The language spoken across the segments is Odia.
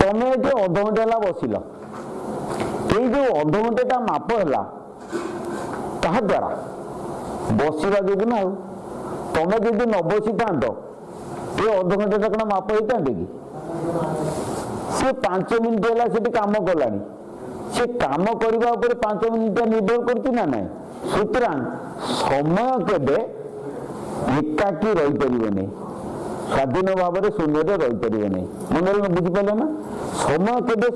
ତମେ ଏଠି ଅଧଘଣ୍ଟେ ହେଲା ବସିଲ, ଏଇ ଯୋଉ ଅଧଘଣ୍ଟେଟା ମାପ ହେଲା ତାହା ଦ୍ୱାରା ବସିବା ଯୋଗୁଁ ନା। ଆଉ ତମେ ଯଦି ନ ବସିଥାନ୍ତ ଏ ଅଧଘଣ୍ଟେଟା କ'ଣ ମାପ ହେଇଥାନ୍ତେ କି? ସେ 5 ମିନିଟ୍ ହେଲା ସେଠି କାମ କଲାଣି, ସେ କାମ କରିବା ଉପରେ 5 ମିନିଟ୍ ନିର୍ଭର କରୁଛି ନା ନାହିଁ। ସୁତରାଂ ସମୟ କେବେ ଏକାକି ରହିପାରିବନି, ସ୍ୱାଧୀନ ଭାବରେ ଶୂନ୍ୟରେ ରହିପାରିବନି। ମନେ ବୁଝିପାରିଲେ ନା? ସମୟ କେବେ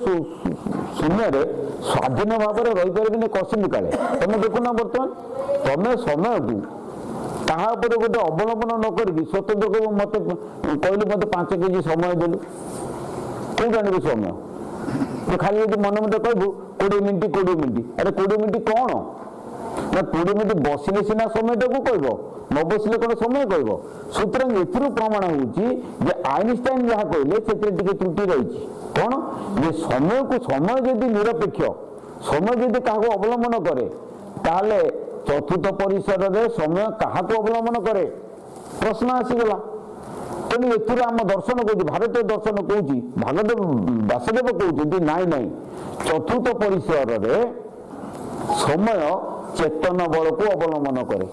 ଶୂନ୍ୟରେ ସ୍ୱାଧୀନ ଭାବରେ ରହିପାରିବନି କଷିନି କାଳେ। ତମେ ଦେଖୁନ ବର୍ତ୍ତମାନ ତମେ ସମୟକୁ ତାହା ଉପରେ ଗୋଟେ ଅବଲମ୍ବନ ନ କରିକି ସ୍ୱତନ୍ତ୍ର କହିବ ମତେ କହିଲୁ ମତେ 5 କେଜି ସମୟ ଦେଲୁ, କୋଉଠୁ ଆଣିବୁ ସମୟ? ଖାଲି ଯଦି ମନେ ମତେ କହିବୁ 20 ମିନିଟ୍ 20 ମିନିଟ୍, ଆରେ 20 ମିନିଟ୍ କ'ଣ ନା 20 ମିନିଟ୍ ବସିଲେ ସିନା ସମୟଟାକୁ କହିବ, ନ ବସିଲେ କ'ଣ ସମୟ କହିବ? ସୁତରାଂ ଏଥିରୁ ପ୍ରମାଣ ହେଉଛି ଯେ ଆଇନଷ୍ଟାଇନ ଯାହା କହିଲେ ସେଥିରେ ଟିକେ ତ୍ରୁଟି ରହିଛି। କ'ଣ ଯେ ସମୟକୁ ସମୟ ଯଦି ନିରପେକ୍ଷ, ସମୟ ଯଦି କାହାକୁ ଅବଲମ୍ବନ କରେ ତାହେଲେ ଚତୁର୍ଥ ପରିସରରେ ସମୟ କାହାକୁ ଅବଲମ୍ବନ କରେ? ପ୍ରଶ୍ନ ଆସିଗଲା। ତେଣୁ ଏଥିରୁ ଆମ ଦର୍ଶନ କହୁଛି, ଭାରତୀୟ ଦର୍ଶନ କହୁଛି, ବାସୁଦେବ କହୁଛନ୍ତି ନାଇଁ ନାଇଁ, ଚତୁର୍ଥ ପରିସରରେ ସମୟ ଚେତନ ବଳକୁ ଅବଲମ୍ବନ କରେ।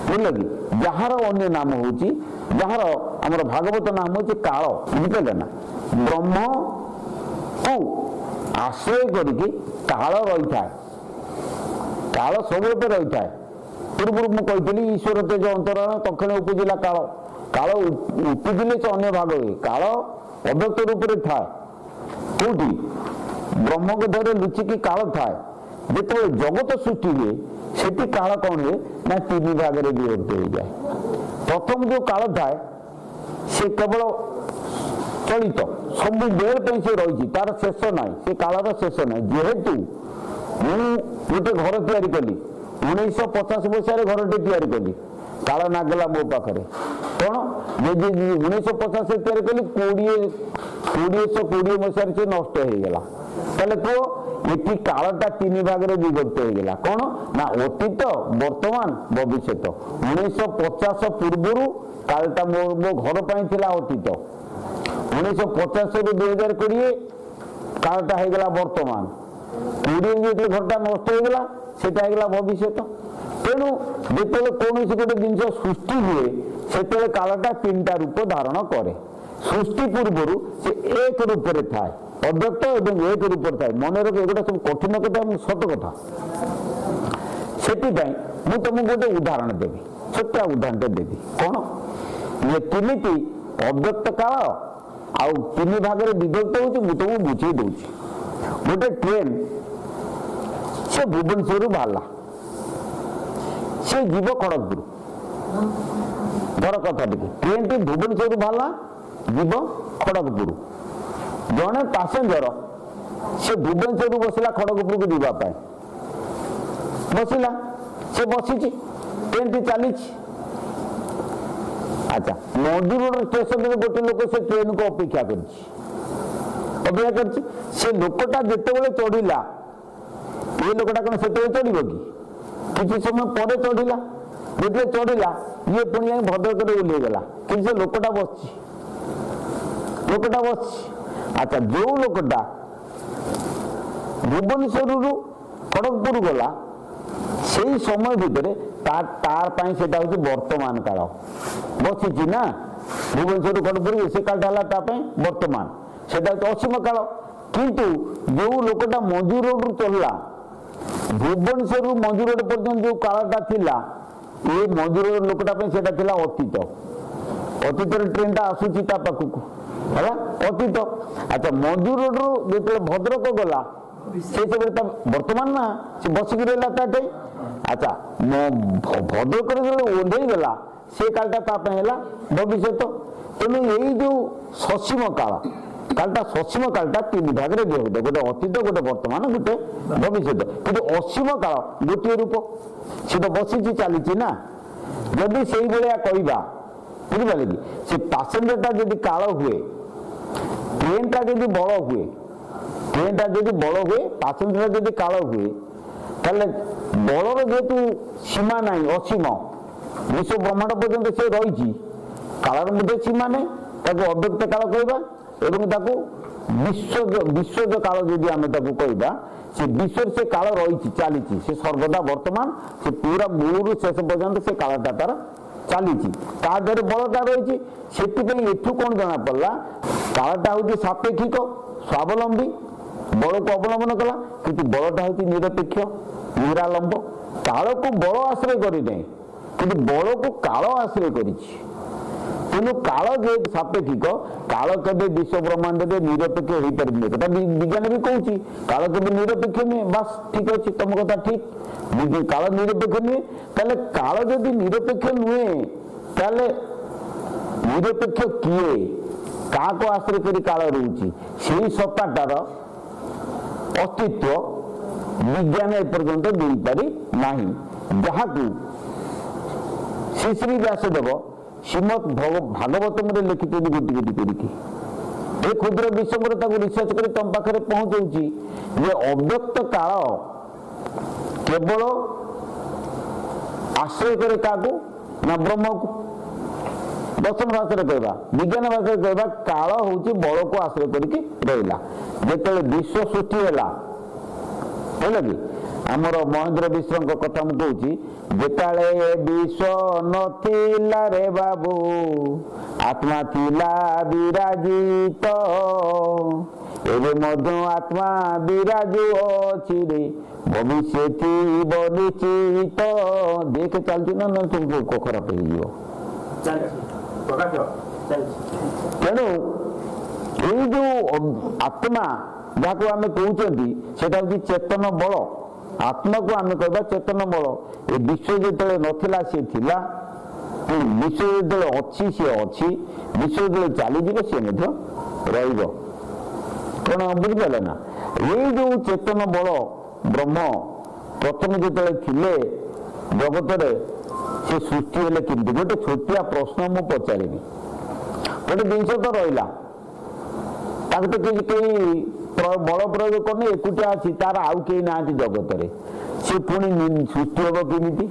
ବୁଝିଲ କି? ଯାହାର ଅନ୍ୟ ନାମ ହେଉଛି, ଯାହାର ଆମର ଭାଗବତ ନାମ ହେଉଛି କାଳ। ବୁଝିପାରିଲେ ନା? ବ୍ରହ୍ମକୁ ଆଶ୍ରୟ କରିକି କାଳ ରହିଥାଏ, କାଳ ସବୁବେଳେ ରହିଥାଏ। ପୂର୍ବରୁ ମୁଁ କହିଥିଲି ଈଶ୍ୱର ତେଜ ଅନ୍ତରାଳ ତକ୍ଷଣ ଉପୁଜିଲା କାଳ, କାଳ ଉପୁଜିଲେ ସେ ଅନ୍ୟ ଭାଗ ହୁଏ। କାଳ ଅବ୍ୟକ୍ତ ରୂପରେ ଥାଏ। କୋଉଠି? ବ୍ରହ୍ମଙ୍କ ଦେହରେ ଲୁଚିକି କାଳ ଥାଏ। ଯେତେବେଳେ ଜଗତ ସୃଷ୍ଟି ହୁଏ ସେଠି କାଳ କ'ଣ ହୁଏ ନା 3 ଭାଗରେ ବିଭକ୍ତ ହୋଇଯାଏ। ପ୍ରଥମ ଯୋଉ କାଳ ଥାଏ ସେ କେବଳ ଚଳିତ, ସବୁବେଳ ପାଇଁ ସେ ରହିଛି, ତାର ଶେଷ ନାହିଁ, ସେ କାଳର ଶେଷ ନାହିଁ। ଯେହେତୁ ମୁଁ ଗୋଟେ ଘର ତିଆରି କଲି, 1950 ମସିହାରେ ଘରଟେ ତିଆରି କଲି, କାଳ ନାଗିଲା ମୋ ପାଖରେ। କ'ଣ? ଯଦି 1950 ତିଆରି କଲି 2020 ମସିହାରେ ସେ ନଷ୍ଟ ହେଇଗଲା, ତାହେଲେ କୁହ ଏଠି କାଳଟା 3 ଭାଗରେ ବିଭକ୍ତ ହେଇଗଲା। କ'ଣ ନା ଅତୀତ, ବର୍ତ୍ତମାନ, ଭବିଷ୍ୟତ। 1950 ପୂର୍ବରୁ କାଳଟା ମୋ ଘର ପାଇଁ ଥିଲା ଅତୀତ, 1950ରୁ 2020 କାଳଟା ହେଇଗଲା ବର୍ତ୍ତମାନ, 20 ଯେତେବେଳେ ଘରଟା ନଷ୍ଟ ହେଇଗଲା ସେଟା ହେଇଗଲା ଭବିଷ୍ୟତ। ତେଣୁ ଯେତେବେଳେ କୌଣସି ଗୋଟେ ଜିନିଷ ସୃଷ୍ଟି ହୁଏ ସେତେବେଳେ କାଳଟା 3ଟା ରୂପ ଧାରଣ କରେ। ସୃଷ୍ଟି ପୂର୍ବରୁ ସେ 1 ରୂପରେ ଥାଏ, ଅବ୍ୟକ୍ତ ଏବଂ 1 ରୂପରେ ଥାଏ। ମନେ ରଖ, ଏଗୁଡ଼ା ସବୁ କଠିନ କଥା, ସତ କଥା। ସେଥିପାଇଁ ମୁଁ ତମକୁ ଗୋଟେ ଉଦାହରଣ ଦେବି, ଛୋଟ ଉଦାହରଣଟେ ଦେବି। କ'ଣ ଯେ କେମିତି ଅବ୍ୟକ୍ତ କାଳ ଆଉ 3 ଭାଗରେ ବିଭକ୍ତ ହେଉଛି ମୁଁ ତମକୁ ବୁଝେଇ ଦେଉଛି। ଗୋଟେ ଟ୍ରେନ ସେ ଭୁବନେଶ୍ୱରରୁ ବାହାରିଲା, ସେ ଯିବ ଖଡ଼ଗପୁର। ଧର କଥା ଟିକେ, ଟ୍ରେନଟି ଭୁବନେଶ୍ୱରରୁ ବାହାରିଲା, ଯିବ ଖଡ଼ଗପୁର। ଜଣେ ପାସେଞ୍ଜର ସେ ଭୁବନେଶ୍ୱରରୁ ବସିଲା ଖଡ଼ଗପୁରକୁ ଯିବା ପାଇଁ, ବସିଲା, ସେ ବସିଛି, ଟ୍ରେନଟି ଚାଲିଛି। ଆଚ୍ଛା, ମଞ୍ଜୁରୋଡ ଷ୍ଟେସନରେ ଗୋଟେ ଲୋକ ସେ ଟ୍ରେନକୁ ଅପେକ୍ଷା କରିଛି। ସେ ଲୋକଟା ଯେତେବେଳେ ଚଢ଼ିଲା, ଏ ଲୋକଟା କ'ଣ ସେତେବେଳେ ଚଢ଼ିବ କି? କିଛି ସମୟ ପରେ ଚଢ଼ିଲା। ଯେତେବେଳେ ଚଢ଼ିଲା ଇଏ ପୁଣି ଯାଇ ଭଦ୍ରକରେ ଓହ୍ଲେଇଗଲା, କିନ୍ତୁ ସେ ଲୋକଟା ବସିଛି। ଆଚ୍ଛା, ଯୋଉ ଲୋକଟା ଭୁବନେଶ୍ୱରରୁ ଖଡ଼ଗପୁର ଗଲା ସେଇ ସମୟ ଭିତରେ ତାର ପାଇଁ ସେଟା ହେଉଛି ବର୍ତ୍ତମାନ କାଳ। ବସିଛି ନା ଭୁବନେଶ୍ୱରରୁ ଖଡ଼ଗପୁର, ସେ କାଳଟା ହେଲା ତା ପାଇଁ ବର୍ତ୍ତମାନ, ସେଟା ହେଉଛି ଅସୀମ କାଳ। କିନ୍ତୁ ଯୋଉ ଲୋକଟା ମଞ୍ଜୁରୋଡରୁ ଚଳିଲା, ଭୁବନେଶ୍ୱରରୁ ମଞ୍ଜୁରୋଡ ପର୍ଯ୍ୟନ୍ତ ଯୋଉ କାଳଟା ଥିଲା, ଏ ମଞ୍ଜୁରୋଡ ଲୋକଟା ପାଇଁ ସେଟା ଥିଲା ଅତୀତ। ଅତୀତରେ ଟ୍ରେନଟା ଆସୁଛି ତା ପାଖକୁ, ହେଲା ଅତୀତ। ଆଚ୍ଛା, ମଞ୍ଜୁରୋଡରୁ ଯେତେବେଳେ ଭଦ୍ରକ ଗଲା ସେ ସେବେଳେ ତା ବର୍ତ୍ତମାନ ନା, ସେ ବସିକି ରହିଲା ତାଠେ। ଆଚ୍ଛା, ଭଦ୍ରକରେ ଯେତେବେଳେ ଓହ୍ଲେଇ ଗଲା ସେ କାଳଟା ତା ପାଇଁ ହେଲା ଭବିଷ୍ୟତ। ତେଣୁ ଏଇ ଯୋଉ ସସୀମ କାଳଟା 3 ଭାଗରେ ବିଭକ୍ତ, ଗୋଟେ ଅତୀତ, ଗୋଟେ ବର୍ତ୍ତମାନ, ଗୋଟେ ଭବିଷ୍ୟତ। କିନ୍ତୁ ଅସୀମ କାଳ ଗୋଟିଏ ରୂପ, ସେ ତ ବସିଛି, ଚାଲିଛି ନା। ଯଦି ସେଇଭଳିଆ କହିବା, ବୁଝିପାରିଲେ କି? ସେ ପାସେଞ୍ଜରଟା ଯଦି କାଳ ହୁଏ, ଟ୍ରେନଟା ଯଦି ବଳ ହୁଏ, ପାସେଞ୍ଜରଟା ଯଦି କାଳ ହୁଏ, ତାହେଲେ ବଳର ଯେହେତୁ ସୀମା ନାହିଁ, ଅସୀମ, ବିଶ୍ୱ ବ୍ରହ୍ମାଣ୍ଡ ପର୍ଯ୍ୟନ୍ତ ସେ ରହିଛି, କାଳର ମଧ୍ୟ ସୀମା ନାହିଁ, ତାକୁ ଅବ୍ୟକ୍ତ କାଳ କହିବା ଏବଂ ତାକୁ ବିଶ୍ୱଜ କାଳ ଯଦି ଆମେ ତାକୁ କହିବା, ସେ ବିଶ୍ୱରେ ସେ କାଳ ରହିଛି, ଚାଲିଛି, ସେ ସର୍ବଦା ବର୍ତ୍ତମାନ, ସେ ପୁରା ମୂଳରୁ ଶେଷ ପର୍ଯ୍ୟନ୍ତ ସେ କାଳଟା ତାର ଚାଲିଛି, ତା ଦେହରେ ବଳଟା ରହିଛି। ସେଥିପାଇଁ ଏଠୁ କ'ଣ ଜଣା ପଡ଼ିଲା, କାଳଟା ହେଉଛି ସାପେକ୍ଷିକ, ସ୍ୱାବଲମ୍ବୀ, ବଳକୁ ଅବଲମ୍ବନ କଲା, କିନ୍ତୁ ବଳଟା ହେଉଛି ନିରପେକ୍ଷ, ନିରାଲମ୍ବ। କାଳକୁ ବଳ ଆଶ୍ରୟ କରିନାହିଁ, କିନ୍ତୁ ବଳକୁ କାଳ ଆଶ୍ରୟ କରିଛି। ତେଣୁ କାଳ ଯେହେତୁ ସାପେକ୍ଷିକ, କାଳ କେବେ ବିଶ୍ୱ ବ୍ରହ୍ମାଣ୍ଡରେ ନିରପେକ୍ଷ ହେଇପାରିବନି, ଏଟା ବିଜ୍ଞାନ ବି କହୁଛି। କାଳ କେବେ ନିରପେକ୍ଷ ନୁହେଁ। ବାସ୍ ଠିକ ଅଛି, ତମ କଥା ଠିକ, କାଳ ନିରପେକ୍ଷ ନୁହେଁ। ତାହେଲେ କାଳ ଯଦି ନିରପେକ୍ଷ ନୁହେଁ, ତାହେଲେ ନିରପେକ୍ଷ କିଏ, କାହାକୁ ଆଶ୍ରୟ କରି କାଳ ରହୁଛି? ସେଇ ସତ୍ତାଟାର ଅସ୍ତିତ୍ଵ ବିଜ୍ଞାନ ଏପର୍ଯ୍ୟନ୍ତ ଦେଇପାରି ନାହିଁ, ଯାହାକୁ ଶ୍ରୀ ବ୍ୟାସଦେବ ଶ୍ରୀମଦ୍ ଭାଗବତମରେ ଲେଖିଛନ୍ତି ଗୋଟି ଗୋଟି କରିକି। ଏ କ୍ଷୁଦ୍ର ବିଷୟରେ ତାକୁ ରିସର୍ଚ୍ଚ କରି ତମ ପାଖରେ ପହଞ୍ଚଉଛି ଯେ ଅବ୍ୟକ୍ତ କାଳ କେବଳ ଆଶ୍ରୟ କରେ କାହାକୁ ନା ବ୍ରହ୍ମକୁ। ଦର୍ଶନ ଭାଷାରେ କହିବା, ବିଜ୍ଞାନ ଭାଷାରେ କହିବା, କାଳ ହଉଛି ବଳକୁ ଆଶ୍ରୟ କରିକି ରହିଲା। ଯେତେବେଳେ ବିଶ୍ୱ ସୃଷ୍ଟି ହେଲା କି ଆମର ମହେନ୍ଦ୍ର ମିଶ୍ରଙ୍କ କଥା ମୁଁ କହୁଛି, ଯେତେବେଳେ ବିଶ୍ୱ ନଥିଲା ରେ ବାବୁ, ଆତ୍ମା ଥିଲା ବିରାଜିତ, ଏବେ ମଧ୍ୟ ଆତ୍ମା ବିରାଜୁ ଅଛି ରେ, ଭବିଷ୍ୟତ ନିଶ୍ଚିତ। ଦେଖ ଚାଲିଛି ନା ନା ତୁମକୁ ଖରାପ ହେଇଯିବ। ତେଣୁ ଏଇ ଯୋଉ ଆତ୍ମା ଯାହାକୁ ଆମେ କହୁଛନ୍ତି, ସେଟା ହଉଛି ଚେତନ ବଳ। ଆତ୍ମାକୁ ଆମେ କହିବା ଚେତନ ବଳ। ଏ ବିଶ୍ୱ ଯେତେବେଳେ ନଥିଲା ସେ ଥିଲା, ବିଶ୍ୱ ଯେତେବେଳେ ଅଛି ସେ ଅଛି, ବିଶ୍ୱ ଯେତେବେଳେ ଚାଲିଯିବ ସେ ମଧ୍ୟ ରହିବ। କଣ ବୁଝିପାରିଲେ ନା? ଏଇ ଯୋଉ ଚେତନ ବଳ ବ୍ରହ୍ମ ପ୍ରଥମେ ଯେତେବେଳେ ଥିଲେ ଜଗତରେ, ସେ ସୃଷ୍ଟି ହେଲେ କେମିତି? ଗୋଟେ ଛୋଟିଆ ପ୍ରଶ୍ନ ମୁଁ ପଚାରିବି। ଗୋଟେ ଜିନିଷ ତ ରହିଲା, ତାକୁ ତ କେହି ବଳ ପ୍ରୟୋଗ କରୁନି, ଏକୁଟିଆ ଅଛି, ତାର ଆଉ କେହି ନାହାନ୍ତି ଜଗତରେ, ସେ ପୁଣି ସୃଷ୍ଟି ହବ କେମିତି?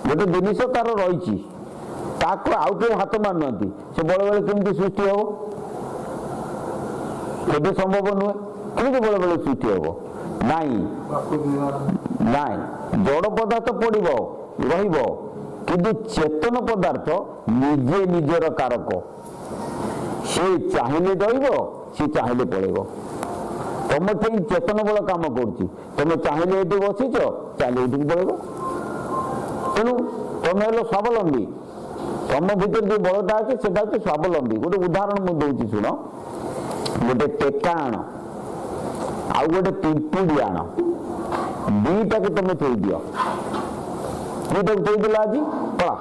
ଗୋଟେ ଜିନିଷ ତାର ରହିଛି, ତାକୁ ଆଉ କେହି ହାତ ମାରୁନାହାନ୍ତି, ସେ ବେଳେ ବେଳେ କେମିତି ସୃଷ୍ଟି ହବ? କେବେ ସମ୍ଭବ ନୁହେଁ। କେମିତି ବେଳେ ବେଳେ ସୃଷ୍ଟି ହବ? ନାଇଁ ନାଇଁ, ଜଡ଼ ପଦାର୍ଥ ପଡ଼ିବ ରହିବ, କିନ୍ତୁ ଚେତନ ପଦାର୍ଥ ନିଜେ ନିଜର କାରକ। ସେ ଚାହିଁଲେ ରହିବ, ସେ ଚାହିଁଲେ ପଳେଇବ। ତମ ସେଇ ଚେତନ ବଳ କାମ କରୁଛି, ତମେ ଚାହିଁଲେ ଏଠି ବସିଛ, ଚାହିଁଲେ ଏଠିକି ପଳେଇବ। ତେଣୁ ତମେ ହେଲ ସ୍ୱାବଲମ୍ବୀ। ତମ ଭିତରେ ଯୋଉ ବଳଟା ଅଛି ସେଟା ହଉଛି ସ୍ୱାବଲମ୍ବୀ। ଗୋଟେ ଉଦାହରଣ ମୁଁ ଦଉଛି ଶୁଣ। ଗୋଟେ ଟେକା ଆଣ ଆଉ ଗୋଟେ ପିମ୍ପୁଡ଼ି ଆଣ, ଦିଟାକୁ ତମେ ଥୋଇଦିଅ। ଦିଟାକୁ ଥୋଇଦେଲା ଆଜି, ପଳା,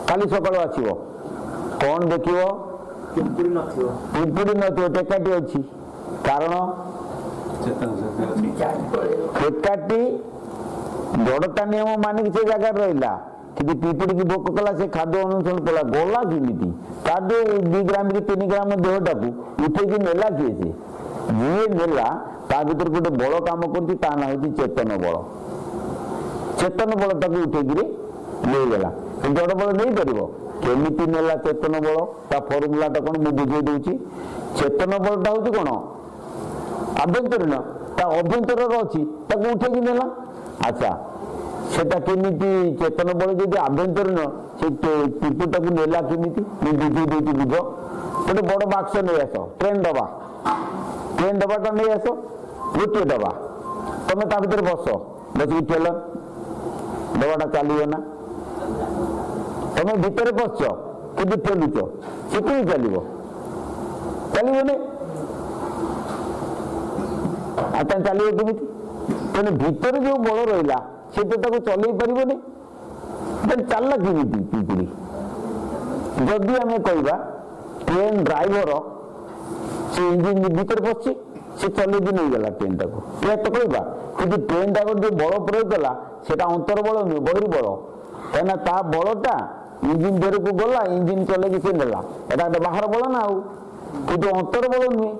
କାଲି ସକାଳୁ ଆସିବ, କଣ ଦେଖିବ? ପିମ୍ପୁଡ଼ି ନଥିବ, ଟେକାଟି ଅଛି। କାରଣ ଟେକାଟି ଜଡ଼ତା ନିୟମ ମାନିକି ସେ ଜାଗାରେ ରହିଲା, କିନ୍ତୁ ପିମ୍ପୁଡ଼ିକି ଭୋକ କଲା, ସେ ଖାଦ୍ୟ ଅନୁସରଣ କଲା, ଗଲା କେମିତି? ତାର ଯୋଉ 2 ଗ୍ରାମ କି 3 ଗ୍ରାମ ଦେହଟାକୁ ଉଠେଇକି ନେଲା କିଏ? ସେ ଯିଏ ନେଲା, ତା ଭିତରେ ଗୋଟେ ବଳ କାମ କରୁଛି, ତା ନାଁ ହଉଛି ଚେତନ ବଳ। ଚେତନ ବଳ ତାକୁ ଉଠେଇକିରି ନେଇଗଲା। ଜଡ଼ ବଳ ନେଇପାରିବ? କେମିତି ନେଲା ଚେତନ ବଳ? ତା ଫର୍ମୁଲାଟା କଣ ମୁଁ ବୁଝେଇ ଦଉଛି। ଚେତନ ବଳଟା ହଉଛି କଣ? ଆଭ୍ୟନ୍ତରୀଣ, ତା ଅଭ୍ୟନ୍ତରରେ ଅଛି, ତାକୁ ଉଠେଇକି ନେଲା। ଆଚ୍ଛା, সেটা কেমিতি চেতন বলে যদি আভ্যন্তরীণ সেই পিপুটাকে নেলা কেমিতি ମୁଁ ବୁଝେଇ ଦେଉଛି ବୁଝ। ଗୋଟେ ବଡ଼ ବାକ୍ସ ନେଇ ଆସ, ଟ୍ରେନ୍ ଡବାଟା ନେଇ ଆସ, ଗୋଟିଏ ଡବା, ତମେ ତା ଭିତରେ ବସ, ବସିକି ଠେଲ, ଡବାଟା ଚାଲିବ ନା? ତମେ ଭିତରେ ବସଛ କିନ୍ତୁ ଠେଲୁଛ, ସେ କେମିତି ଚାଲିବ? ଚାଲିବନି। ଆଉ ତାହେଲେ ଚାଲିବ କେମିତି? ତେଣୁ ଭିତରେ ଯୋଉ ବଳ ରହିଲା ସେ ତ ତାକୁ ଚଲେଇ ପାରିବନି, ଚାଲିଲା କେମିତି ପିମ୍ପୁଡ଼ି? ଯଦି ଆମେ କହିବା ଟ୍ରେନ୍ ଡ୍ରାଇଭର ସେ ଇଞ୍ଜିନ ଭିତରେ ବସିଛି, ସେ ଚଲେଇକି ନେଇଗଲା ଟ୍ରେନ୍ଟାକୁ, ଏହା ତ କହିବା। କିନ୍ତୁ ଟ୍ରେନ୍ଟାକୁ ଯୋଉ ବଳ ପ୍ରୟୋଗ କଲା ସେଟା ଅନ୍ତର ବଳ ନୁହେଁ, ବହିର୍ବଳ। କାହିଁକିନା ତା ବଳଟା ଇଞ୍ଜିନ ଦେହକୁ ଗଲା, ଇଞ୍ଜିନ ଚଲେଇକି ସେ ନେଲା, ଏଟା ଗୋଟେ ବାହାର ବଳ ନା, ଆଉ କିନ୍ତୁ ଅନ୍ତର ବଳ ନୁହେଁ।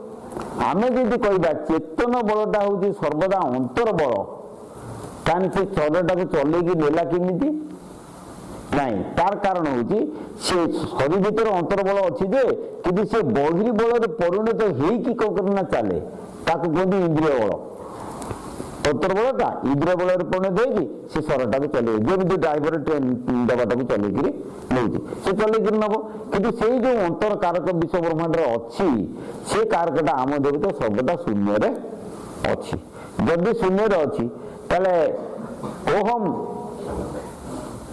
ଆମେ ଯଦି କହିବା ଚେତନ ବଳଟା ହଉଛି ସର୍ବଦା ଅନ୍ତର ବଳ, ତାହେଲେ ସେ ଶରୀରଟାକୁ ଚଲେଇକି ନେଲା କେମିତି? ନାଇଁ ତାର କାରଣ ହଉଛି ସେ ଶରୀର ଭିତରେ ଅନ୍ତର୍ବଳ ଅଛି ଯେ କିନ୍ତୁ ସେ ବହିର୍ବଳରେ ପରିଣତ ହେଇକି କଣ କରେ ନା ଚାଲେ, ତାକୁ କୁହନ୍ତି ଇନ୍ଦ୍ରିୟ ବଳ। ଅନ୍ତର୍ବଳଟା ଇନ୍ଦ୍ରିୟ ବଳରେ ପରିଣତ ହେଇକି ସେ ସରଟାକୁ ଚଲେଇବ, ଯେମିତି ଡ୍ରାଇଭର ଟ୍ରେନ ଡବାଟାକୁ ଚଲେଇକିରି ନେଉଛି, ସେ ଚଲେଇକିରି ନେବ। କିନ୍ତୁ ସେଇ ଯୋଉ ଅନ୍ତର କାରକ ବିଶ୍ୱ ବ୍ରହ୍ମାଣ୍ଡରେ ଅଛି, ସେ କାରକଟା ଆମ ଦେହରେ ସର୍ବଦା ଶୂନ୍ୟରେ ଅଛି। ଯଦି ଶୂନ୍ୟରେ ଅଛି ତାହେଲେ ଓହମ,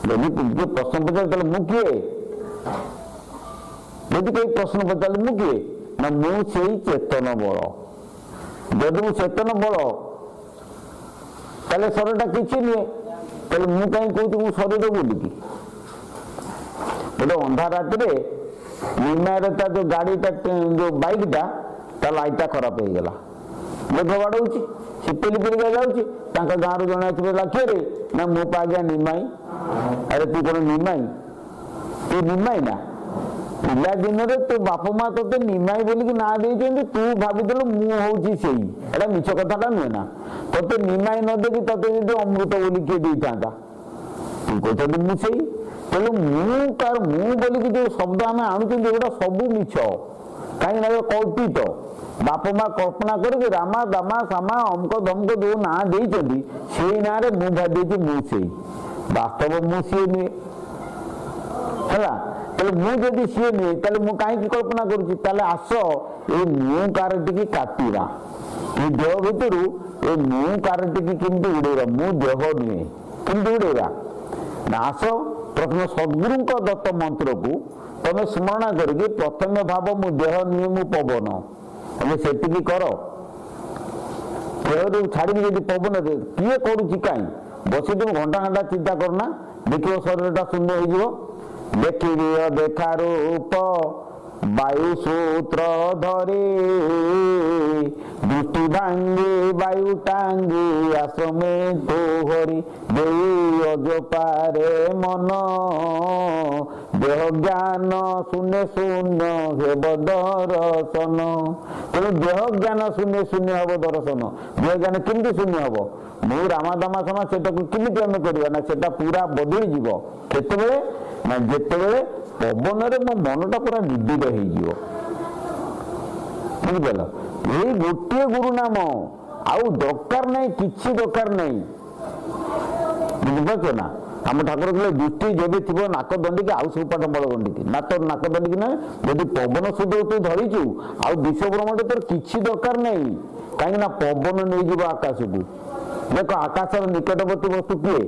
ଯଦି ପ୍ରଶ୍ନ ପଚାରେ ତାହେଲେ ମୁଁ କିଏ? ଯଦି କେହି ପ୍ରଶ୍ନ ପଚାରିଲେ ମୁଁ କିଏ, ନା ମୁଁ ସେଇ ଚେତନ ବଳ। ଯଦି ମୁଁ ଚେତନ ବଳ ତାହେଲେ ଶରୀରଟା କିଛି ନୁହେଁ, ତାହେଲେ ମୁଁ କାହିଁ କହୁଛି ମୁଁ ଶରୀର ବୋଲିକି? ଗୋଟେ ଅନ୍ଧାର ରାତିରେ ନିର୍ଣ୍ଣୟରେ ତା ଯୋଉ ଗାଡିଟା ଯୋଉ ବାଇକଟା ତା ଲାଇଟଟା ଖରାପ ହେଇଗଲା, ମେଘ ବାଡଉଛି, ସେ ପିଲି ପିଲିକା ଯାଉଛି, ତାଙ୍କ ଗାଁରୁ ଜଣେ ଆସିବେ କିଏ? ନା ମୁଁ ପା ଆଜ୍ଞା ନିମାଇ। ଆରେ ତୁ କଣ ନିମାଇ? ତୁ ନିମାଇ ନା? ପିଲା ଦିନରେ ତୋ ବାପା ମା ତୋତେ ନିମାଇ ବୋଲିକି ନାଁ ଦେଇଛନ୍ତି, ତୁ ଭାବିଥିଲୁ ମୁଁ ହଉଛି ସେଇ। ଏଟା ମିଛ କଥାଟା ନୁହେଁ ନା? ତୋତେ ନିମାଇ ନ ଦେଇକି ତୋତେ ଯଦି ଅମୃତ ବୋଲି କିଏ ଦେଇଥାନ୍ତା? ତୁ କହୁଛନ୍ତି ମୁଁ ସେଇ। ତେଣୁ ମୁଁ ବୋଲିକି ଯୋଉ ଶବ୍ଦ ଆମେ ଆଣୁଛନ୍ତି ଏଗୁଡ଼ା ସବୁ ମିଛ, କାହିଁକି ନା କଳ୍ପିତ। ବାପା ମା କଳ୍ପନା କରିକି ରାମା ଦାମା ସାମା ଅମକ ଧମକ ଯୋଉ ନାଁ ଦେଇଛନ୍ତି, ସେଇ ନାଁରେ ମୁଁ ଭାବିଛି ମୁଁ ସେଇ। ବାସ୍ତବ ମୁଁ ସିଏ ନୁହେଁ ହେଲା। ତାହେଲେ ମୁଁ ଯଦି ସିଏ ନୁହେଁ ତାହେଲେ ମୁଁ କାହିଁକି କଳ୍ପନା କରୁଛି? ତାହେଲେ ଆସ ଏଇ ମୁଁ କାରଟିକି କାଟିବା, ଏଇ ଦେହ ଭିତରୁ ଏଇ ମୁଁ କାରଟିକି କେମିତି ଉଡେଇବା? ମୁଁ ଦେହ ନୁହେଁ, କେମିତି ଉଡେଇବା? ନା ଆସ ପ୍ରଥମେ ସଦ୍ଗୁରୁଙ୍କ ଦତ୍ତ ମନ୍ତ୍ରକୁ ତମେ ସ୍ମରଣ କରିକି ପ୍ରଥମେ ଭାବ ମୁଁ ଦେହ ନୁହେଁ, ମୁଁ ପବନ। ତମେ ସେତିକି କର। ଦେହରୁ ଛାଡ଼ିକି ଯଦି ପବନରେ କିଏ କରୁଛି କାହିଁ ବସି তুমি ଘଣ୍ଟା ଘଣ୍ଟା ଚିନ୍ତା କରନା, ଦେଖିବ ଶରୀରଟା ଶୂନ୍ୟ ହେଇଯିବ। ଦେଖିବି ଦେଖା ରୂପ ବାୟୁ ସୂତ୍ର ଧରି, ଦୃଷ୍ଟି ଭାଙ୍ଗି ବାୟୁ ଟାଙ୍ଗି ଆଶ୍ରମେ ତୁ ହରି, ଦେଇ ଅଜପାରେ ମନ ଦେହ ଜ୍ଞାନ ଶୂନ୍ୟ ଶୂନ୍ୟ ହେବ ଦର୍ଶନ। ତେଣୁ ଦେହ ଜ୍ଞାନ ଶୂନ୍ୟ ଶୂନ୍ୟ ହେବ ଦର୍ଶନ। ଦେହ ଜ୍ଞାନ କେମିତି ଶୂନ୍ୟ ହେବ? ମୁଁ ରାମାଦାମା ସମା ସେଟାକୁ କେମିତି ଆମେ କରିବା? ନା ସେଟା ପୁରା ବଦଳିଯିବ। କେତେବେଳେ? ନା ଯେତେବେଳେ ପବନରେ ମୋ ମନଟା ପୁରା ନିବିଡ଼ ହେଇଯିବ। ବୁଝିପାରିଲ? ଏଇ ଗୋଟିଏ ଗୁରୁ ନାମ, ଆଉ ଦରକାର ନାହିଁ, କିଛି ଦରକାର ନାହିଁ। ବୁଝିପାରୁଛ ନା? ଆମ ଠାକୁର କହିଲେ ଦୃଷ୍ଟି ଯଦି ଥିବ ନାକ ଦଣ୍ଡିକି ଆଉ ସବୁ ପାଠ ବଳ ଗଣ୍ଡିକି, ନାକ ଦଣ୍ଡିକି ନାହିଁ। ଯଦି ପବନ ସୁଧ ତୁ ଧରିଛୁ ଆଉ ବିଶ୍ୱ ବ୍ରହ୍ମାଣ୍ଡ ତୋର କିଛି ଦରକାର ନାହିଁ, କାହିଁକି ନା ପବନ ନେଇଯିବ ଆକାଶକୁ। ଦେଖ ଆକାଶର ନିକଟବର୍ତ୍ତୀ ବସ୍ତୁ କିଏ?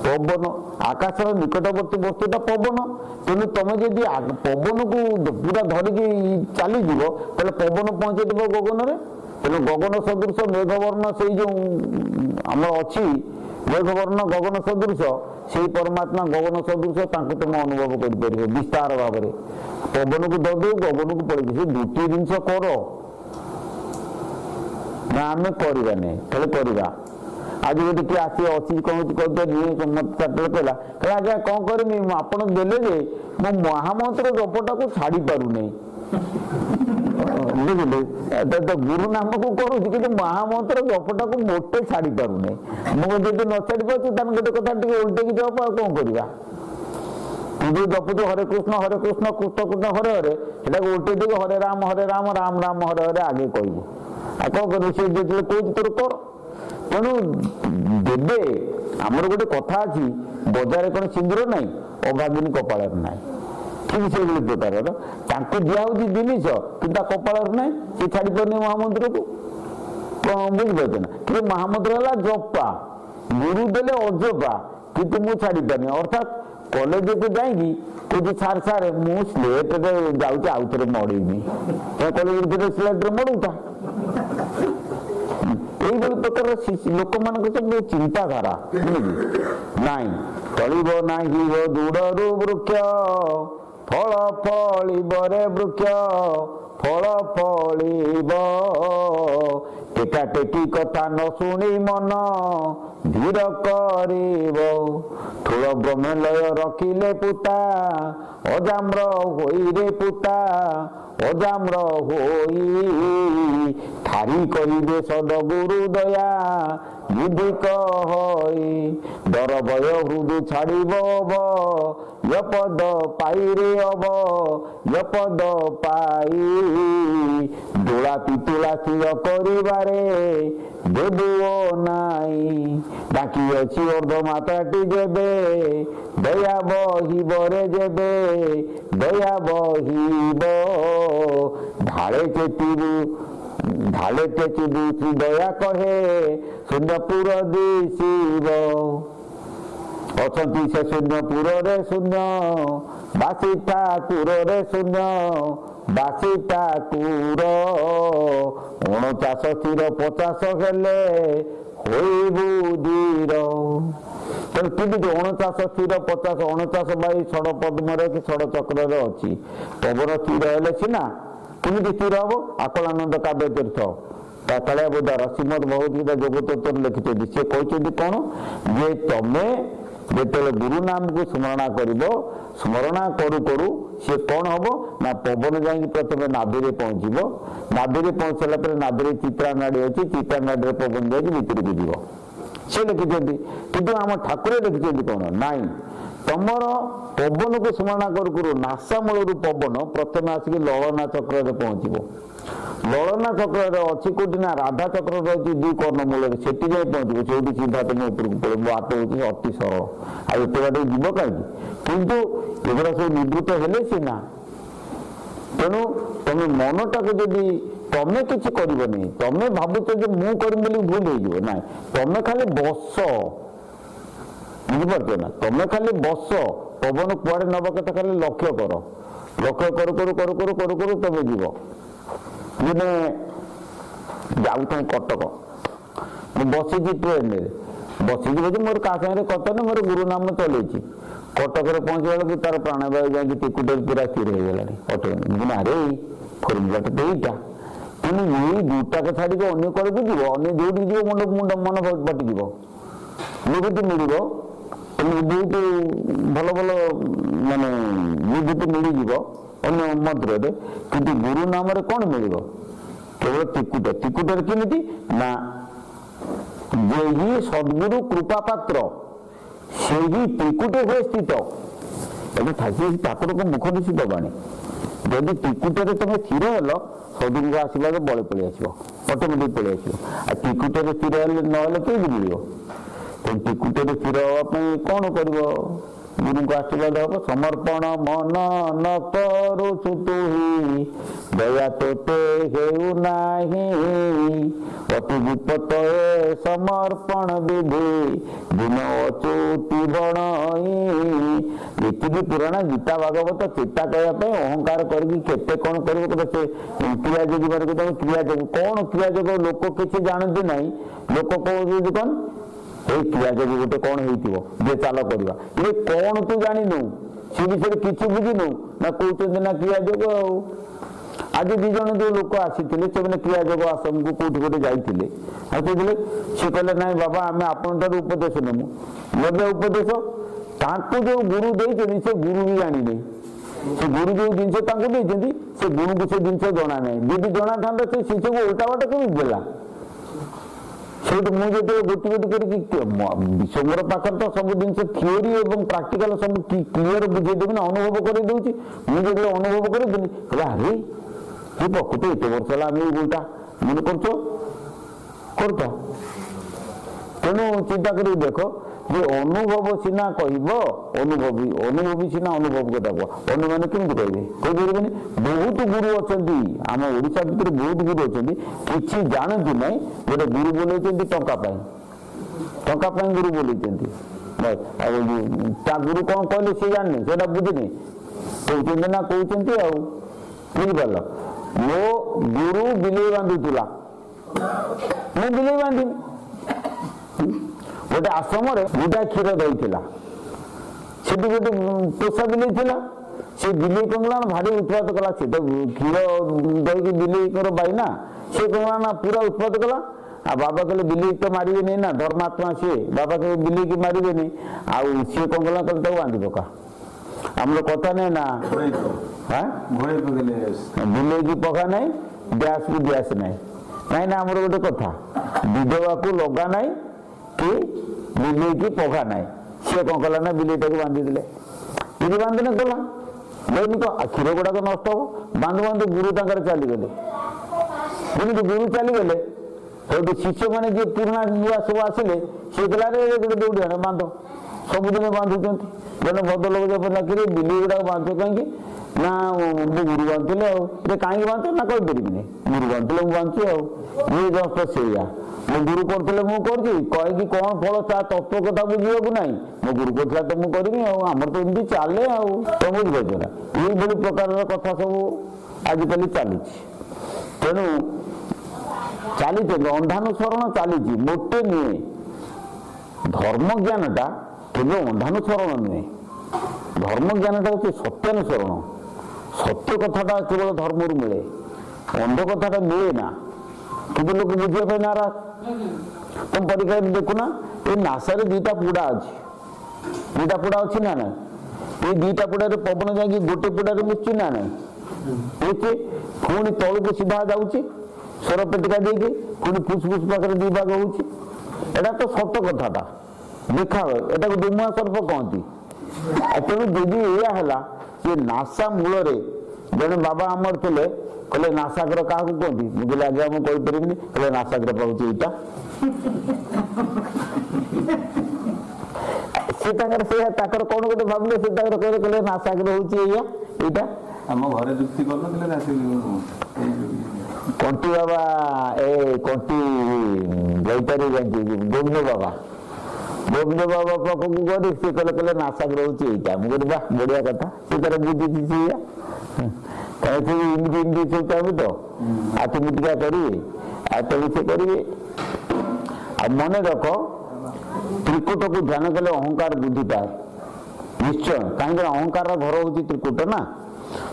ପବନ। ଆକାଶର ନିକଟବର୍ତ୍ତୀ ବସ୍ତୁଟା ପବନ। ତେଣୁ ତମେ ଯଦି ପବନକୁ ପୁରା ଧରିକି ଚାଲିଯିବ ତାହେଲେ ପବନ ପହଞ୍ଚେଇ ଦେବ ଗଗନରେ। ତେଣୁ ଗଗନ ସଦୃଶ ମେଘବର୍ଣ୍ଣ ସେଇ ଯୋଉ ଆମର ଅଛି, ମେଘବର୍ଣ୍ଣ ଗଗନ ସଦୃଶ, ସେଇ ପରମାତ୍ମା ଗଗନ ସଦୃଶ, ତାଙ୍କୁ ତମେ ଅନୁଭବ କରିପାରିବ ବିସ୍ତାର ଭାବରେ। ପବନକୁ ଧରିଦେବ, ଗଗନକୁ ପଳେଇବ। ସେ ଗୋଟିଏ ଜିନିଷ କର ନା ଆମେ କରିବାନି, ତାହେଲେ କରିବା। ଆଜି ଗୋଟେ କିଏ ଆସି ଅଛି କଣ କହିଲା ଆଜ୍ଞା କଣ କରିମି, ଆପଣ ଦେଲେ ଯେ ମୋ ମହାମନ୍ତ୍ର ଜପଟାକୁ ଛାଡି ପାରୁନେଇ। ବୁଝିଲେ? ଗୁରୁ ନାମକୁ କରୁଛି କିନ୍ତୁ ମହାମନ୍ତ୍ର ଜପଟାକୁ ମୋଟେ ଛାଡି ପାରୁନେଇ। ମୁଁ ଯଦି ନ ଛାଡି ପାରୁଛି ତାହେଲେ ଗୋଟେ କଥା ଟିକେ ଓଲଟେକି ଜପ, ଆଉ କଣ କରିବା? ତୁ ଜପୁଛୁ ହରେ କୃଷ୍ଣ କୃଷ୍ଣ କୃଷ୍ଣ ହରେ ହରେ, ସେଟାକୁ ଓଲଟେଇ ଦେଇକି ହରେ ରାମ ରାମ ରାମ ହରେ ହରେ ଆଗେ କହିବୁ। ଆଉ କଣ କରିବୁ? ସେ ଯେତେବେଳେ କହୁଛି ତୋର କର। ତେଣୁ ଦେବେ। ଆମର ଗୋଟେ କଥା ଅଛି, ବଜାରରେ କଣ ସିନ୍ଦୁର ନାହିଁ, ଅଭାଗିନୀ କପାଳରେ ନାହିଁ। ଠିକ ସେଇଭଳି ପ୍ରକାରର ତାଙ୍କୁ ଦିଆହଉଛି ଜିନିଷ କିନ୍ତୁ ତା କପାଳରେ ନାହିଁ, ସେ ଛାଡି ପାରୁନି ମହାମନ୍ତ୍ରକୁ। କଣ ବୁଝିପାରୁଛ ନା? କିନ୍ତୁ ମହାମନ୍ତ୍ର ହେଲା ଜପା, ଗୁରୁ ଦେଲେ ଅଜପା, କିନ୍ତୁ ମୁଁ ଛାଡି ପାରୁନି। ଅର୍ଥାତ୍ କଲେଜକୁ ଯାଇକି କହୁଛି ସାର୍ ମୁଁ ସ୍ଲେଟରେ ଯାଉଛି ଆଉ ଥରେ ମଡେଇବି। କଲେଜ ଭିତରେ ସ୍ଲେଟରେ ମଡଉଥା। এইভাবে প্রকার ଲୋକମାନଙ୍କ ସବୁ ଚିନ୍ତାଧାରା ନାଇଁ। ଫଳିବ ନାହିଁ ହୋ ଦୂରରୁ ବୃକ୍ଷ, ଫଳ ଫଳିବ ରେ ବୃକ୍ଷ, ଫଳ ଫଳିବ। ଟେକା ଟେକି କଥା ନ ଶୁଣି ମନ, ଧୀର କରିବ। ଠୁଳ ବ୍ରହ୍ମଲୟ ରଖିଲେ ପୁତା ଅଜାମ୍ର ହୋଇରେ ପୁତା ଅଜାମ୍ର ହୋଇ। ଠାରି କହିବେ ସଦଗୁରୁ ଦୟା ନିଧି କହଇ। ଡର ଭୟ ହୃଦୁ ଛାଡ଼ିବ ୟପଦ ପାଇରେ ଅବ ୟପଦ ପାଇ। ଦୋଳା ପିତୁଳା ସ୍ଥିର କରିବାରେ ଦେବୁଅ ନାଇଁ। ବାକି ଅଛି ଅର୍ଦ୍ଧ ମାତ୍ରାଟି ଯେବେ ଦୟା ବହିବରେ ଯେବେ ଦୟା ବହିବ। ଢାଳେ ଚେଚିବୁ ଶ୍ରୀ ଦୟା କହେ ଶୂନ୍ୟପୁର ଦିଶିବ। ଅଛନ୍ତି ସେ ଶୂନ୍ୟପୁରରେ ଶୂନ୍ୟ ବାସି ଠାକୁରରେ ଶୂନ୍ୟ ବାସି ଠାକୁର। 49 ସ୍ଥିର 50 ହେଲେ ହୋଇବୁ ଧୀର। ତେଣୁ କେମିତି 49 ସ୍ଥିର 50 49 ବାଇ ଷଡ଼ ପଦ୍ମରେ କି ଷଡ଼ ଚକ୍ରରେ ଅଛି। ପବନ ସ୍ଥିର ହେଲେ ସିନା କେମିତି ସ୍ଥିର ହବ? ଆକଳାନନ୍ଦ କାବ୍ୟ ତୀର୍ଥ କାଳିଆ ବୋଦାର ଶ୍ରୀମଦ୍ ଭଗବତ ଗୀତା ଯୋଗ ତତ୍ତ୍ୱରେ ଲେଖିଛନ୍ତି। ସେ କହିଛନ୍ତି କ'ଣ ଯେ ତମେ ଯେତେବେଳେ ଗୁରୁ ନାମକୁ ସ୍ମରଣା କରିବ ସ୍ମରଣା କରୁ କରୁ ସେ କ'ଣ ହବ ନା ପବନ ଯାଇକି ପ୍ରଥମେ ନାଭିରେ ପହଞ୍ଚିବ। ନାଭିରେ ପହଞ୍ଚିଲା ପରେ ନାଭିରେ ଚିତ୍ରା ନାଡି ଅଛି। ଚିତ୍ରା ନାଡିରେ ପବନ ଯାଇକି ଭିତରକୁ ଯିବ। ସେ ଲେଖିଛନ୍ତି। କିନ୍ତୁ ଆମ ଠାକୁର ଲେଖିଛନ୍ତି କ'ଣ ନାଇଁ ତମର ପବନକୁ ସ୍ମରଣା କରୁ କରୁ ନାସା ମୂଳରୁ ପବନ ପ୍ରଥମେ ଆସିକି ଲଳନା ଚକ୍ରରେ ପହଞ୍ଚିବ। ଲଳନା ଚକ୍ରରେ ଅଛି କୋଉଠି ନା ରାଧା ଚକ୍ର ରହିଛି 2 କର୍ଣ୍ଣ ମୂଳରେ ସେଠି ଯାଇ ପହଞ୍ଚିବ। ସେଇଠି ସିଧା ତମେ ଉପରକୁ ପଳେଇବ। ବାଟ ହେଉଛି ଅତି ସରଳ। ଆଉ ଏତେ ବାଟ ଯିବ କାହିଁକି? କିନ୍ତୁ ଏଗୁଡ଼ା ସବୁ ନିବୃତ୍ତ ହେଲେ ସିନା। ତେଣୁ ତମେ ମନଟାକୁ ଯଦି ତମେ କିଛି କରିବନି ତମେ ଭାବୁଛ ଯେ ମୁଁ କରିବି ବୋଲି ଭୁଲ ହେଇଯିବ। ନାଇଁ ତମେ ଖାଲି ବସ। ବୁଝିପାରୁଛ ନା? ତମେ ଖାଲି ବସ। ପବନ କୁଆଡେ ନବ କଥା ଖାଲି ଲକ୍ଷ୍ୟ କର। ଲକ୍ଷ୍ୟ କରୁ କରୁ କରୁ କରୁ କରୁ କରୁ ତମେ ଯିବ। ଦିନେ ଯାଉଥାଏ କଟକ। ମୁଁ ବସିଛି ଟ୍ରେନରେ ବସିଛି ବସି ମୋର କାହା ସାଙ୍ଗରେ କଥା ନାହିଁ। ମୋର ଗୁରୁ ନାମ ଚଲେଇଛି। କଟକରେ ପହଞ୍ଚିଲା ବେଳକୁ ତାର ପ୍ରାଣବାୟୁ ଯାଇକି ଟିକୁଟେରେ ପୁରା ସ୍ଥିର ହେଇଗଲାଣି। ଆରେ ଫର୍ମୁଲାଟା ତ ଏଇଟା। ତେଣୁ ଏଇ ଦୁଇଟାକୁ ଛାଡ଼ିକି ଅନ୍ୟ କୁଆଡ଼କୁ ଯିବ। ଅନ୍ୟ ଯୋଉଠିକି ଯିବ ମନ ବଟିଯିବ। ନିବୃତ୍ତି ମିଳିବ। ବହୁତ ଭଲ ଭଲ ମାନେ ନିବୃତ୍ତି ମିଳିଯିବ ଅନ୍ୟ ମନ୍ତ୍ରରେ। କିନ୍ତୁ ଗୁରୁ ନାମରେ କ'ଣ ମିଳିବ? କେବଳ ଟିକୁଟ। ଟିକୁଟରେ କେମିତି ନା ଯେହି ସଦ୍ଗୁରୁ କୃପା ପାତ୍ର ସେହି ଟିକୁଟେ ହୁଏ ସ୍ଥିତ। ଏବେ ଠାକୁରଙ୍କ ମୁଖ ଦିଶିତ ବାଣୀ। ଯଦି ଟିକୁଟରେ ତମେ ସ୍ଥିର ହେଲ ସଦ୍ଗୁରୁଙ୍କ ଆଶୀର୍ବାଦ ବଳେ ପଳେଇ ଆସିବ। ଅଟୋମେଟିକ ପଳେଇ ଆସିବ। ଆଉ ଟିକୁଟରେ ସ୍ଥିର ହେଲେ ନହେଲେ କେମିତି ମିଳିବ? ଟିକୁଟରେ ସ୍ଥିର ହେବା ପାଇଁ କ'ଣ କରିବ? ଗୁରୁଙ୍କ ଆଶୀର୍ବାଦ ହବ। ସମର୍ପଣ ମନ ନ କରୁଛୁ ତୁହି ଦୟା ତୋତେ ହେଉ ନାହିଁ। ଅତି ବିପତ ସମର୍ପଣ ବିଧି ଦିନ ଅଚୁତି ବଣଇ। ଏତିକି ପୁରାଣ ଗୀତା ଭାଗବତ ଚିତା କହିବା ପାଇଁ ଅହଙ୍କାର କରିକି କେତେ କ'ଣ କରିବ। ସେ କ୍ରିୟା ଯୋଗୀ ମାନଙ୍କୁ ତମେ କ୍ରିୟା ଯୋଗ କ'ଣ କ୍ରିୟା ଯୋଗ ଲୋକ କିଛି ଜାଣନ୍ତି ନାହିଁ। ଲୋକ କହୁଛନ୍ତି କ'ଣ ଏଇ କ୍ରିୟା ଯୋଗ ଗୋଟେ କ'ଣ ହେଇଥିବ ଯେ ଚାଲ କରିବା। ଏ କ'ଣ ତୁ ଜାଣିନୁ ସେ ବିଷୟରେ କିଛି ବୁଝିନୁ ନା କହୁଛନ୍ତି ନା କ୍ରିୟା ଯୋଗ। ଆଉ ଆଜି 2 ଜଣ ଯୋଉ ଲୋକ ଆସିଥିଲେ ସେମାନେ କ୍ରିୟା ଯୋଗ ଆଶ୍ରମକୁ କୋଉଠି ଗୋଟେ ଯାଇଥିଲେ। ଆସିଥିଲେ ସେ କହିଲେ ନାଇଁ ବାବା ଆମେ ଆପଣଙ୍କଠାରୁ ଉପଦେଶ ନେବୁ। ନେବେ ଉପଦେଶ। ତାଙ୍କୁ ଯୋଉ ଗୁରୁ ଦେଇଛନ୍ତି ସେ ଗୁରୁ ବି ଜାଣିନି। ସେ ଗୁରୁ ଯୋଉ ଜିନିଷ ତାଙ୍କୁ ଦେଇଛନ୍ତି ସେ ଗୁରୁକୁ ସେ ଜିନିଷ ଜଣା ନାହିଁ। ଯଦି ଜଣାଥାନ୍ତା ସେ ଶିଷ୍ୟକୁ ଓଲଟା ବାଟ କେମିତି ଦେଲା? ସେଇଠୁ ମୁଁ ଯେତେବେଳେ ଗୋଟି ଗୋଟି କରିକି ବିଶ୍ୱଙ୍କର ପାଖରେ ତ ସବୁ ଜିନିଷ ଥିଓରି ଏବଂ ପ୍ରାକ୍ଟିକାଲ ସବୁ କ୍ଲିୟର ବୁଝେଇଦେବି ନା ଅନୁଭବ କରେଇ ଦେଉଛି। ମୁଁ ଯେତେବେଳେ ଅନୁଭବ କରେଇଥିଲି କହିଲା ଆରେ ଏ ପ୍ରକୃତ ଏତେ ବର୍ଷ ହେଲା ଆମେ ଉଲ୍ଟା ମନେ କରୁଛ। ତେଣୁ ଚିନ୍ତା କରିକି ଦେଖ ଯେ ଅନୁଭବ ସିନା କହିବ ଅନୁଭବୀ ସିନା ଅନୁଭବ କଥା କୁହ। ଅନ୍ୟମାନେ କେମିତି କହିବେ? କହିପାରିବେନି। ବହୁତ ଗୁରୁ ଅଛନ୍ତି ଆମ ଓଡ଼ିଶା ଭିତରେ ବହୁତ ଗୁରୁ ଅଛନ୍ତି କିଛି ଜାଣନ୍ତି ନାହିଁ। ଗୋଟେ ଗୁରୁ ବୋଲେଇଛନ୍ତି ଟଙ୍କା ପାଇଁ ଗୁରୁ ବୋଲେଇଛନ୍ତି। ଆଉ ତା ଗୁରୁ କ'ଣ କହିଲେ ସେ ଜାଣିନି ସେଟା ବୁଝିନି କହୁଛନ୍ତି ନା କହୁଛନ୍ତି। ଆଉ ବୁଝିପାରିଲ? ମୋ ଗୁରୁ ବିଲେଇ ବାନ୍ଧୁଥିଲା ମୁଁ ବିଲେଇ ବାନ୍ଧିନି। ଗୋଟେ ଆଶ୍ରମରେ ଦୁଇଟା କ୍ଷୀର ଦେଇଥିଲା। ସେଠି ଗୋଟେ ପୋଷା ବିଲେଇ ଥିଲା। ସେ ବିଲେଇ କ'ଣ କଲା ଭାରି ଉତ୍ପାତ କଲା। ସେ ତ କ୍ଷୀର ଦେଇକି ବିଲେଇଙ୍କର ବାଇ ନା। ସେ କ'ଣ କଲା ନା ପୁରା ଉତ୍ପାତ କଲା। ଆଉ ବାବା କହିଲେ ବିଲେଇ ତ ମାରିବେନି ନା, ଧର୍ମାତ୍ମା ସିଏ, ବାବା କହିଲେ ବିଲେଇକି ମାରିବେନି, ଆଉ ସିଏ କଣ କଲା, କହିଲେ ତାକୁ ବାନ୍ଧି ପକା। ଆମର କଥା ନାହିଁ ନା, ବିଲେଇକି ପକା ନାହିଁ, ଗ୍ୟାସକୁ ଗ୍ୟାସ ନାହିଁ। କାହିଁକି ନା ଆମର ଗୋଟେ କଥା, ବିଧବାକୁ ଲଗା ନାହିଁ କି ବିଲେଇକି ପକା ନାହିଁ। ସିଏ କଣ କଲା ନା ବିଲେଇଟାକୁ ବାନ୍ଧିଦେଲେ। ଯଦି ବାନ୍ଧିଲେ କଲା କହିନି ତ କ୍ଷୀର ଗୁଡାକ ନଷ୍ଟ ହବ। ବାନ୍ଧୁ ବାନ୍ଧୁ ଗୁରୁ ତାଙ୍କର ଚାଲିଗଲେ। ଯେମିତି ଗୁରୁ ଚାଲିଗଲେ ସେଇଠୁ ଶିଷ୍ୟମାନେ ଯିଏ ପୁରୁଣା ନୂଆ ସବୁ ଆସିଲେ, ସିଏ କହିଲା ରେ ଗୋଟେ ଦୌଡ଼ି ଆଣ ବାନ୍ଧ। ସବୁଦିନ ବାନ୍ଧୁଛନ୍ତି। ଜଣେ ଭଦ୍ରଲୋକ ଯେ ପଡ଼ିଲା କିରେ ବିଲେଇ ଗୁଡାକ ବାନ୍ଧୁଛ କାହିଁକି? ନା ମୁଁ ଗୁରୁ ବାନ୍ଧୁଥିଲେ ଆଉ। ଯେ କାହିଁକି ବାନ୍ଧୁଛ? ନା କହିପାରିବିନି, ଗୁରୁ ବାନ୍ଧୁଥିଲେ ମୁଁ ବାନ୍ଧୁଛି ଆଉ। ଇଏ ଜଷ୍ଟ ସେଇଆ, ମୋ ଗୁରୁ କରୁଥିଲେ ମୁଁ କରୁଛି, କହିକି କଣ ଫଳ ତା ତତ୍ତ୍ୱ କଥା ବୁଝିବାକୁ ନାହିଁ। ମୋ ଗୁରୁ କରୁଥିଲା ତ ମୁଁ କରିବି ଆଉ, ଆମର ତ ଏମିତି ଚାଲେ ଆଉ। ତ ବୁଝିପାରୁଛ ନା, ଏଇଭଳି ପ୍ରକାରର କଥା ସବୁ ଆଜିକାଲି ଚାଲିଛି। ତେଣୁ ଚାଲିଛନ୍ତି ଅନ୍ଧାନୁସରଣ ଚାଲିଛି, ମୋଟେ ନୁହେଁ। ଧର୍ମ ଜ୍ଞାନଟା କେବଳ ଅନ୍ଧାନୁସରଣ ନୁହେଁ, ଧର୍ମ ଜ୍ଞାନଟା ହେଉଛି ସତ୍ୟାନୁସରଣ। ସତ୍ୟ କଥାଟା କେବଳ ଧର୍ମରୁ ମିଳେ, ଅନ୍ଧ କଥାଟା ମିଳେ ନା। କିନ୍ତୁ ଲୋକ ବୁଝିବା ପାଇଁ ନାରାଜ। ତମ ପରୀକ୍ଷାରେ ଦେଖୁନା, ଏ ନାସାରେ ଦିଟା ପୁଡା ଅଛି, ଦିଟା ପୁଡା ଅଛି ନା ନାଇଁ? ଏଇ ଦିଟା ପୁଡାରେ ପବନ ଯାଇକି ଗୋଟେ ପୁଡାରେ ମିଶୁଛି ନା ନାଇଁ? ପୁଣି ତଳକୁ ସିଧା ଯାଉଛି ସ୍ୱର ପେଟିକା ଦେଇକି, ପୁଣି ଫୁସଫୁସ ପାଖରେ ଦି ଭାଗ ହଉଛି। ଏଇଟା ତ ସତ କଥାଟା ଦେଖା ହୁଏ, ଏଟାକୁ ଦୁମୁଆ ସର୍ପ କହନ୍ତି। ତେଣୁ ଯଦି ଏଇଆ ହେଲା ଯେ ନାସା ମୂଳରେ ଜଣେ ବାବା ଆମର ଥିଲେ, କହିଲେ ନାସାଗ୍ର କାହାକୁ କୁହନ୍ତି? ମୁଁ କହିଲି ଆଜ୍ଞା ମୁଁ କହିପାରିବିନି। କହିଲେ ନାସାଗ୍ର ପାଉଛି ଏଇଟା। ସେ ତାଙ୍କର ସେଇଆ ତାଙ୍କର କଣ ଗୋଟେ ଭାବିଲେ, ସେ ତାଙ୍କର କହିଲେ ନାସାଗ୍ର ହଉଛି ଏଇଆ ଏଇଟା। ଆମ ଘରେ ଯୁକ୍ତି କରୁନଥିଲେ କଣ୍ଟି ବାବା, ଏ କଣ୍ଟି ଯାଇପାରି ଯାଇକି ଗୋବିନ୍ଦ ବାବା ପାଖକୁ ଗଲି, ସେ କହିଲେ ନାସାଗ୍ର ହଉଛି ଏଇଟା। ମୁଁ କହିଲି ବାହ ବଢିଆ କଥା, ସେ ତାର ବୁଝିଛି ସେଇଆ। କାହିଁକି ଏମିତି ଏମିତି ସବୁ ଚାହିଁବେ ତ ଆତ୍ମିକା କରିବେ, ଆଉ ତେଣୁ ସେ କରିବେ। ଆଉ ମନେ ରଖ, ତ୍ରିକୁଟକୁ ଧ୍ୟାନ କଲେ ଅହଙ୍କାର ବୃଦ୍ଧି ପାଏ ନିଶ୍ଚୟ। କାହିଁକି ଅହଙ୍କାରର ଘର ହଉଛି ତ୍ରିକୁଟ ନା।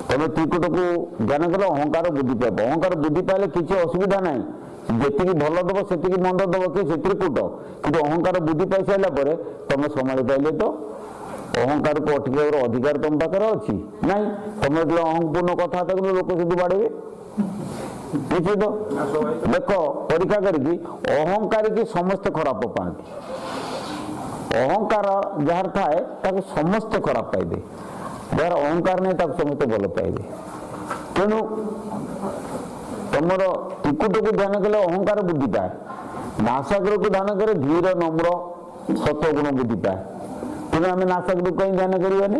ତମେ ତ୍ରିକୁଟକୁ ଧ୍ୟାନ କଲେ ଅହଙ୍କାର ବୃଦ୍ଧି ପାଇବ। ଅହଙ୍କାର ବୃଦ୍ଧି ପାଇଲେ କିଛି ଅସୁବିଧା ନାହିଁ, ଯେତିକି ଭଲ ଦବ ସେତିକି ମନ୍ଦ ଦବ କି ସେ ତ୍ରିକୁଟ। କିନ୍ତୁ ଅହଙ୍କାର ବୃଦ୍ଧି ପାଇ ସାରିଲା ପରେ ତମେ ସମ୍ଭାଳି ପାଇଲେ ତ ଅହଙ୍କାରକୁ ଅଟକେଇବାର ଅଧିକାର ତମ ପାଖରେ ଅଛି ନାଇଁ। ତମେ ଯେତେବେଳେ ଅହଂପୂର୍ଣ୍ଣ କଥାବାର୍ତ୍ତା କଲେ ଲୋକ ସେଠୁ ବାଡିବେ ନିଶ୍ଚିତ। ଦେଖ ପରୀକ୍ଷା କରିକି, ଅହଙ୍କାରୀକି ସମସ୍ତେ ଖରାପ ପାଆନ୍ତି। ଅହଙ୍କାର ଯାହାର ଥାଏ ତାକୁ ସମସ୍ତେ ଖରାପ ପାଇବେ, ଯାହାର ଅହଙ୍କାର ନାହିଁ ତାକୁ ସମସ୍ତେ ଭଲ ପାଇବେ। ତେଣୁ ତମର ତ୍ରିକୁଟକୁ ଧ୍ୟାନ କଲେ ଅହଙ୍କାର ବୃଦ୍ଧି ପାଏ, ନାସାଗ୍ରକୁ ଧ୍ୟାନ କଲେ ଧୀର ନମ୍ର ସତ୍ୱଗୁଣ ବୃଦ୍ଧି ପାଏ। ତେଣୁ ଆମେ ନାସାଗ୍ରକୁ କାହିଁ ଧ୍ୟାନ କରିବାନି?